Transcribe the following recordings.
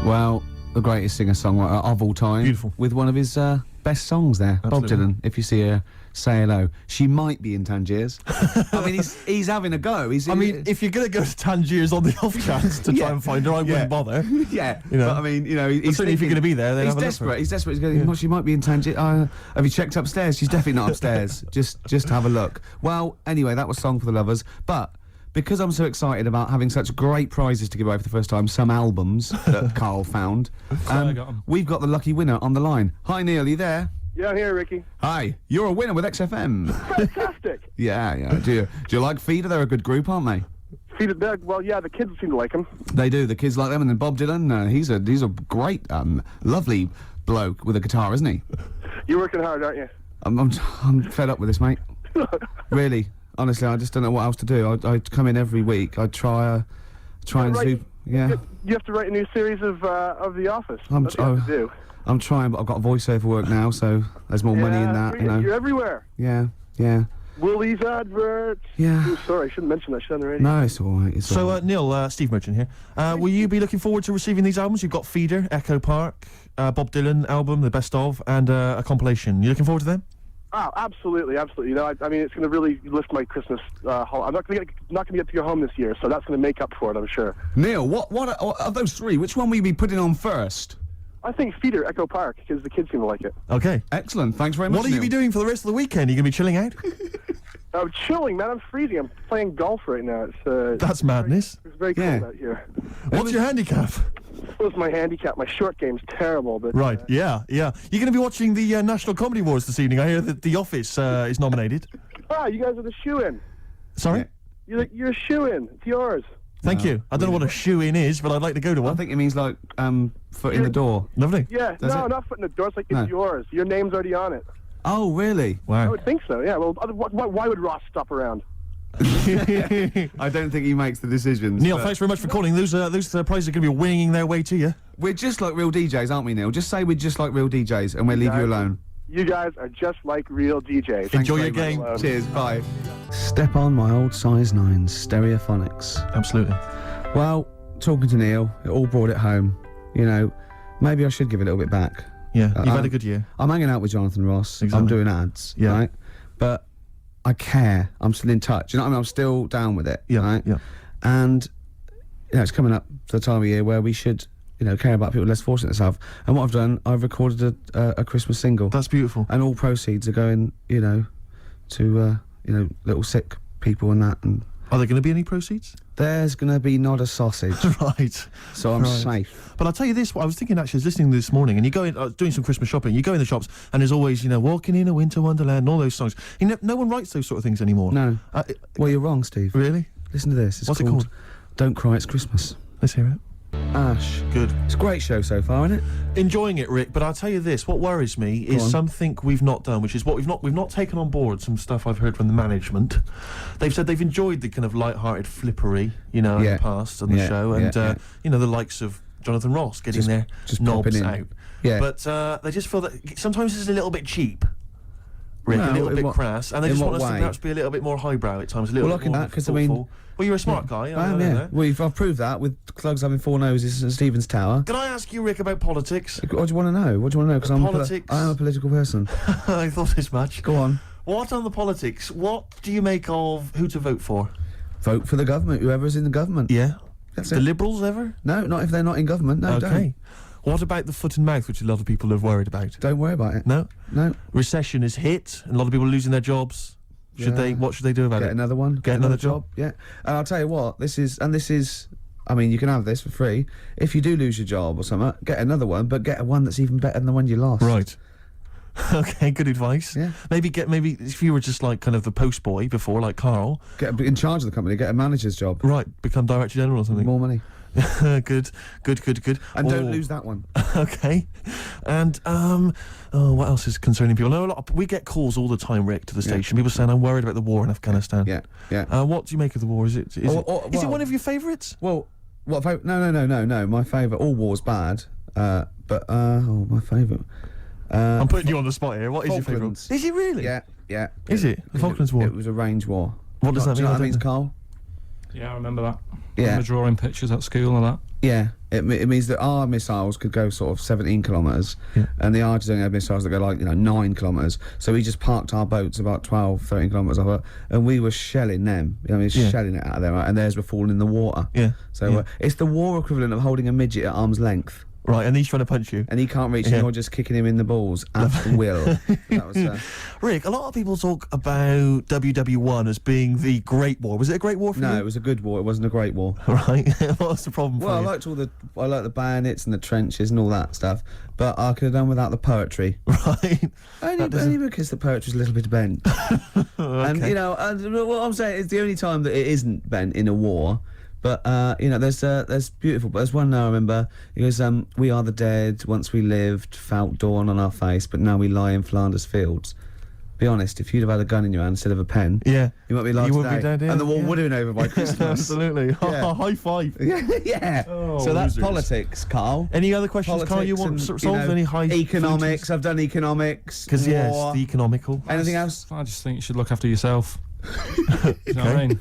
Well, the greatest singer-songwriter of all time. Beautiful. With one of his best songs there. Absolutely. Bob Dylan, if you see her, say hello. She might be in Tangiers. I mean, he's having a go. If you're going to go to Tangiers on the off chance to try and find her, I wouldn't bother. Yeah, you know. But I mean, you know, he's certainly if you're going to be there, then he's have a look for desperate. it. He's desperate. He's going, well, she might be in Tangiers. Have you checked upstairs? She's definitely not upstairs. just have a look. Well, anyway, that was Song for the Lovers. But because I'm so excited about having such great prizes to give away for the first time, some albums that Carl found, we've got the lucky winner on the line. Hi, Neil, are you there? Yeah, I'm here, Ricky. Hi, you're a winner with XFM. Fantastic. Yeah. Do you like Feeder? They're a good group, aren't they? Feeder, well, yeah, the kids seem to like him. They do. The kids like them, and then Bob Dylan. He's a great, lovely bloke with a guitar, isn't he? You're working hard, aren't you? I'm fed up with this, mate. Really, honestly, I just don't know what else to do. I come in every week. I try and do. Yeah. You have to write a new series of The Office. That's what you have to do. I'm trying, but I've got voiceover work now, so there's more money in that. You know. You're everywhere. Yeah. Willie's adverts. Yeah. Oh, sorry, I shouldn't mention that shit on the radio. No, it's all right. All right. Neil, Steve Merchant here. Will you be looking forward to receiving these albums? You've got Feeder, Echo Park, Bob Dylan album, the best of, and a compilation. You looking forward to them? Oh, absolutely. You know, I mean, it's going to really lift my Christmas haul. I'm not going to get to go home this year, so that's going to make up for it, I'm sure. Neil, what of those three? Which one will you be putting on first? I think Feeder, Echo Park, because the kids seem to like it. Okay. Excellent. Thanks very much. What will you be doing for the rest of the weekend? Are you going to be chilling out? I'm chilling, man. I'm freezing. I'm playing golf right now. That's madness. It's very cold out here. What's your handicap? What's my handicap? My short game's terrible, but... Right, yeah. You're going to be watching the National Comedy Awards this evening. I hear that The Office is nominated. You guys are the shoe-in. Sorry? You're a shoe-in. It's yours. Thank you. I don't know what a shoe-in is, but I'd like to go to one. I think it means like foot in the door. Lovely. Yeah, not foot in the door. It's like it's yours. Your name's already on it. Oh, really? Wow. I would think so, yeah. Well, why would Ross stop around? I don't think he makes the decisions. Neil, thanks very much for calling. Those prizes are going to be winging their way to you. We're just like real DJs, aren't we, Neil? Just say we're just like real DJs and we'll leave you alone. You guys are just like real DJs. Enjoy your game. Cheers, bye. Step on my old size 9 Stereophonics. Absolutely. Well, talking to Neil, it all brought it home. You know, maybe I should give it a little bit back. Yeah, you've had a good year. I'm hanging out with Jonathan Ross. Exactly. I'm doing ads, right? But I care. I'm still in touch. You know what I mean? I'm still down with it, right? Yeah. And, you know, it's coming up to the time of year where we should, you know, care about people less fortunate than themselves. And what I've done, I've recorded a Christmas single. That's beautiful. And all proceeds are going, you know, to, you know, little sick people and that. And are there going to be any proceeds? There's going to be not a sausage. Right. So I'm safe. But I'll tell you this, I was thinking actually, I was listening this morning, and you go in, doing some Christmas shopping, you go in the shops, and there's always, you know, Walking in a Winter Wonderland, and all those songs. You know, no one writes those sort of things anymore. No. Well, you're wrong, Steve. Really? Listen to this. What's it called? Don't Cry, It's Christmas. Let's hear it. Ash. Good. It's a great show so far, isn't it? Enjoying it, Rick, but I'll tell you this, what worries me is something we've not done, which is what we've not taken on board some stuff I've heard from the management. They've said they've enjoyed the kind of light-hearted flippery, you know, in the past on the show, and you know, the likes of Jonathan Ross getting their knobs out. Yeah. But they just feel that sometimes it's a little bit cheap. Rick, a little bit crass, and they just want us to perhaps be a little bit more highbrow at times, a little bit more thoughtful. Because I mean, well, you're a smart guy. I am, yeah. Well, I've proved that with Clugs having 4 noses at Stephen's Tower. Can I ask you, Rick, about politics? What do you want to know? What do you want to know? Because I'm a political person. I thought as much. Go on. What on the politics? What do you make of who to vote for? Vote for the government, whoever's in the government. Yeah. That's the it. Liberals ever? No, not if they're not in government. No, okay. What about the foot and mouth, which a lot of people are worried about? Don't worry about it. No? No. Recession is hit, and a lot of people are losing their jobs. What should they do about it? Get another one. Get another job? Yeah. And I'll tell you what, this is, I mean, you can have this for free. If you do lose your job or something, get another one, but get one that's even better than the one you lost. Right. Okay, good advice. Yeah. Maybe if you were just like kind of the post boy before, like Carl. Get in charge of the company, get a manager's job. Right, become director general or something. More money. Good. And don't lose that one. Okay. And, what else is concerning people? No, we get calls all the time, Rick, to the station. People saying, I'm worried about the war in Afghanistan. Yeah. What do you make of the war? Is it one of your favourites? Well, no. My favourite, all war's bad. But, my favourite. I'm putting you on the spot here. What is your Falklands. favourite? Is it really? Yeah. Is it? The Falklands War? It was a range war. What does that mean? Do you know what that means, Carl? Yeah, I remember that. Yeah. I remember drawing pictures at school and that. Yeah, it means that our missiles could go sort of 17 kilometres, and the Argies only had missiles that go like 9 kilometres. So we just parked our boats about 12, 13 kilometres off it, and we were shelling them. Shelling it out of there, right? And theirs were falling in the water. Yeah. So it's the war equivalent of holding a midget at arm's length. Right, and he's trying to punch you. And he can't reach, and you're just kicking him in the balls at will. That was, Rick, a lot of people talk about WW1 as being the Great War. Was it a great war for you? No, it was a good war. It wasn't a great war. Right. What's the problem for you? Well, I liked the bayonets and the trenches and all that stuff, but I could have done without the poetry. Right. Only because the poetry's a little bit bent. Okay. And what I'm saying is the only time that it isn't bent in a war. But there's beautiful. But there's one now I remember. He goes, "We are the dead. Once we lived, felt dawn on our face, but now we lie in Flanders fields." Be honest, if you'd have had a gun in your hand instead of a pen, you might be alive today. Would be dead, and the war would have been over by Christmas. Absolutely. Yeah. High five. Yeah. Oh, so that's losers. Politics, Carl. Any other questions, Politics Carl? You want and, solve any high economics? I've done economics. Because yes, the economical. Anything else? I just think you should look after yourself. You know what I mean?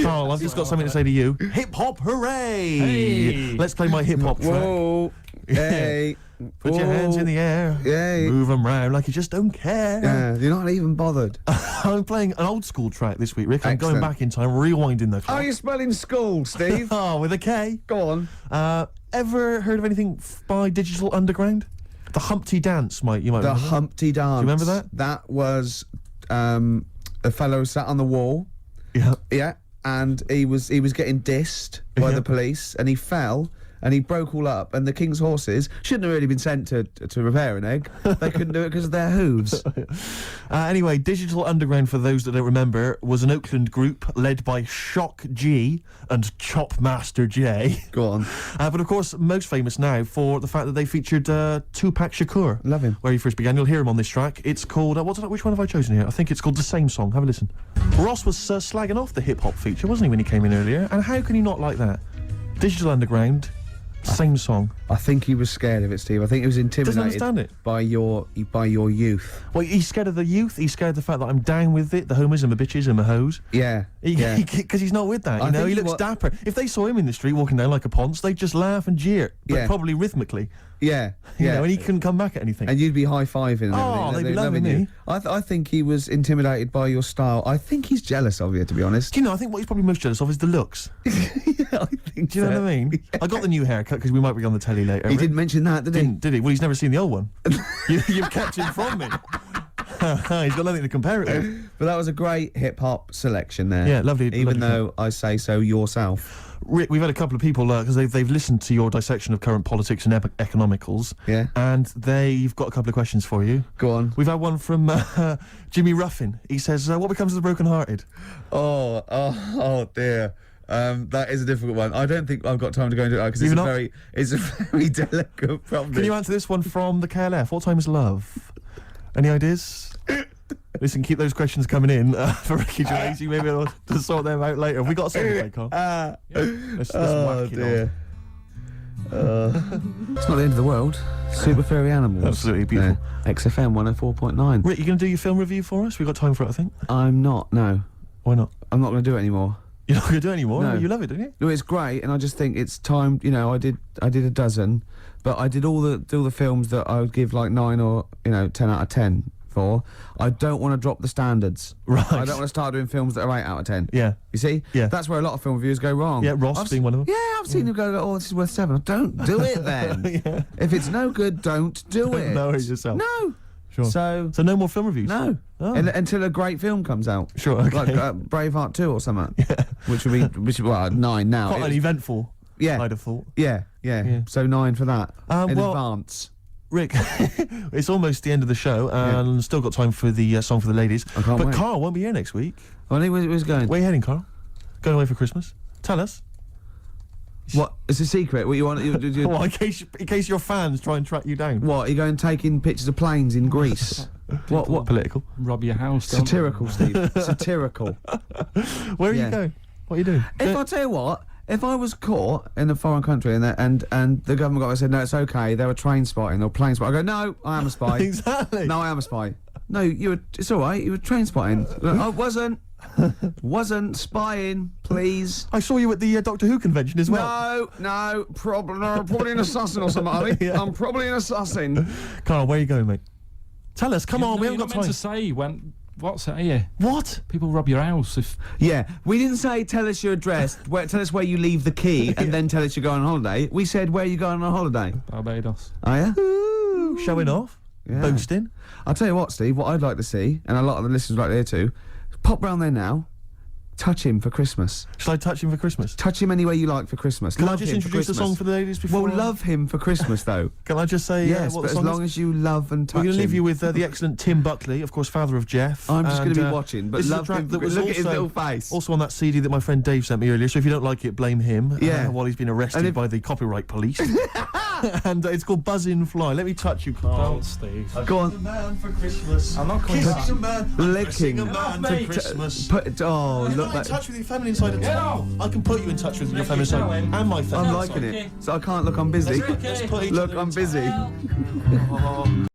Carl, I've just got something to say to you. Hip hop, hooray! Hey. Let's play my hip hop track. Whoa! Hey! Put your hands in the air. Yay! Move them round like you just don't care. Yeah, you're not even bothered. I'm playing an old school track this week, Rick. I'm going Excellent. back in time, rewinding the clock. Are you spelling SKOOL, Steve? Oh, with a K. Go on. Ever heard of anything by Digital Underground? The Humpty Dance, you might The remember. Humpty Dance. Do you remember that? That was a fellow sat on the wall. Yeah. Yeah, and he was getting dissed by the police, and he fell. And he broke all up, and the King's horses shouldn't have really been sent to repair an egg. They couldn't do it because of their hooves. Anyway, Digital Underground, for those that don't remember, was an Oakland group led by Shock G and Chopmaster J. Go on. But of course, most famous now for the fact that they featured Tupac Shakur. Love him. Where he first began. You'll hear him on this track. It's called, which one have I chosen here? I think it's called The Same Song. Have a listen. Ross was slagging off the hip-hop feature, wasn't he, when he came in earlier? And how can you not like that? Digital Underground... Same song. I think he was scared of it, Steve. I think he was intimidated understand it. by your youth. Well, he's scared of the youth. He's scared of the fact that I'm down with it, the homers and the bitches and the hoes. Yeah. Because he's not with that, you know? He looks dapper. If they saw him in the street walking down like a ponce, they'd just laugh and jeer, but probably rhythmically. Yeah. You know, and he couldn't come back at anything. And you'd be high-fiving and Oh, everything. they'd be loving you. me. I think he was intimidated by your style. I think he's jealous of you, to be honest. Do you know, I think what he's probably most jealous of is the looks. Yeah, I think Do you know what I mean? Yeah. I got the new haircut because we might be on the telly later. He didn't mention that, did he? Did he? Well, he's never seen the old one. You've kept him from me. He's got nothing to compare it with. But that was a great hip-hop selection there. Yeah, lovely. Even lovely though I say so yourself. Rick, we've had a couple of people, because they've listened to your dissection of current politics and economicals. Yeah. And they've got a couple of questions for you. Go on. We've had one from Jimmy Ruffin. He says, what becomes of the broken-hearted? Oh dear. That is a difficult one. I don't think I've got time to go into it because it's a very delicate problem. Can you answer this one from the KLF? What time is love? Any ideas? Listen, keep those questions coming in for Ricky Gervais. Maybe we'll to sort them out later. Have we got a song to play, Carl? Let's whack it on. It's not the end of the world. Super furry animals. Absolutely beautiful. XFM 104.9. Rick, you going to do your film review for us? We've got time for it, I think. I'm not. No. Why not? I'm not going to do it anymore. You're not going to do it anymore? No. You love it, don't you? No, it's great, and I just think it's time. You know, I did a dozen, but I did all the films that I would give like 9 or 10 out of 10 for. I don't want to drop the standards. Right. I don't want to start doing films that are 8 out of 10. Yeah. You see? Yeah. That's where a lot of film reviewers go wrong. Yeah, Ross being one of them. Yeah, I've seen them go, oh, this is worth 7. Don't do it then. Yeah. If it's no good, don't do it. Know it yourself. No. Sure. So no more film reviews? no. Oh. Until a great film comes out. Sure, okay. Like Braveheart 2 or something. Yeah. Which would be 9 now. Quite an eventful, Yeah. I'd have thought. Yeah. So 9 for that. In well- advance. Rick, it's almost the end of the show, and still got time for the song for the ladies. I can't but wait. Carl won't be here next week. Well, where's going? Where are you heading, Carl? Going away for Christmas? Tell us. What? It's a secret. What you want? Well, in case your fans try and track you down. What? You going taking pictures of planes in Greece? What? Political. Rob your house. don't Satirical, Steve. Satirical. Where are Yeah. you going? What are you doing? If I tell you what, if I was caught in a foreign country and the government got said no, it's okay, they were train spotting or plane spotting, I go, no, I am a spy. Exactly. No, I am a spy. No, it's all right. You were train spotting. I wasn't. Wasn't spying, please. I saw you at the Doctor Who convention as well. No, probably an assassin or something, are they? Yeah. I'm probably an assassin. Carl, where are you going, mate? Tell us, come on, we haven't you're got not meant time. to say when. What's it here? What? People rob your house if. Yeah, we didn't say tell us your address, tell us where you leave the key, and then tell us you're going on holiday. We said where you going on holiday. Barbados. Are you? Ooh, showing off, boasting. I'll tell you what, Steve, what I'd like to see, and a lot of the listeners would like to hear too, pop round there now, touch him for Christmas. Shall I touch him for Christmas? Touch him any way you like for Christmas. Can I Love just him for introduce the Christmas. song for the ladies before? Well, love him for Christmas, though. Can I just say Yes, what but the as song long is? as you love and touch We're going to leave him. you with the excellent Tim Buckley, of course, father of Jeff. I'm just going to and, be watching, but this is a love track him. that was Look at his also- little face. Also on that CD that my friend Dave sent me earlier, so if you don't like it, blame him. Yeah. While he's been And arrested if- by the copyright police. And it's called Buzz in Fly. Let me touch you, Carl. Don't, Steve. Go on. A man for Christmas. I'm not coming back. Kissing a man. Licking. Kissing a man Mate. to Christmas. Oh, You're look not in that. touch with your feminine side at all. out. I can put you in touch with your feminine side going. and my feminine I'm side. liking it. So I can't look, I'm busy. Let's put each Look, other in I'm touch. busy. Oh.